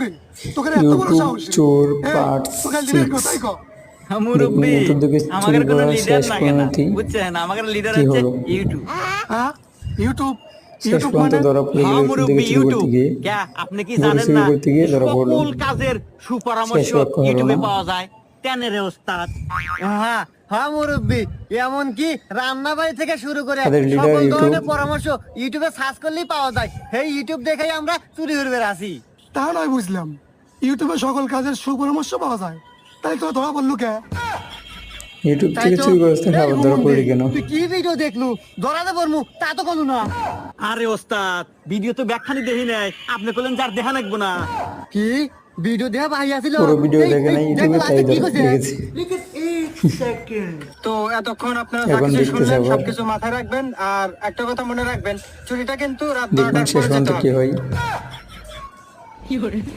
মুরব্বি তোকে এত বড় ইউটিউব সাহস চোর এই, পার্ট তোকে লিডার 6। কোথায় কো মুরব্বি ইউটিউব থেকে আমাদের চুরি কোনো করার লিডার শেষ লাগে না, পরিণতি বুঝছেন? আমাদের লিডার কি হচ্ছে হলো? ইউটিউব। হ্যাঁ ইউটিউব শেষ ইউটিউব পর্যন্ত মানে ধরা পড়ে গেল হ্যাঁ ইউটিউব থেকে মুরব্বি, চুরি ইউটিউব করতে গিয়ে। কে আপনি কি ঘুরে জানেন চুরি না করতে গিয়ে যে ধরা পড়লো। সকল কাজের সুপরামর্শ শেষ রক্ষা হলো ইউটিউবে না। পাওয়া যায়। টেনের ওস্তাদ। হ্যাঁ হ্যাঁ মুরব্বী, এমনকি রান্না বাড়ি থেকে শুরু করে তাদের leader সকল ইউটিউব। ধরনের পরামর্শ ইউটিউবে সার্চ করলেই পাওয়া যায়। এই ইউটিউব দেখেই আমরা চুরি করবে আসি। তা নয় বুঝলাম, ইউটিউবে সকল কাজের সুপরামর্শ পাওয়া যায়, তাই তো ধরা পড়লো কে? ইউটিউব তাই থেকে তো, চুরি করার এই আবার ধরা পড়লি হুমুন্দি, কেন? তুই কি ভিডিও দেখলু ধরাতে পারমু তা তো কোনো না। আরে ওস্তাদ, ভিডিও তো ব্যাখ্যানি দেখি নাই, আপনি বললেন যার দেখা লাগবো না। কি ভিডিও দেখা ভাই আছিল? পুরো ভিডিও দেখে নাই ইউটিউবে, তাই দেখেছি। তো এতক্ষণ আপনারা এখন যা কিছু দেখতেছি শুনলেন আবার। সবকিছু মাথায় রাখবেন, আর একটা কথা মনে রাখবেন, চুরিটা কিন্তু রাত দেখুন 12টার শেষ পরে পর্যন্ত যেতে কি হবে। হয়।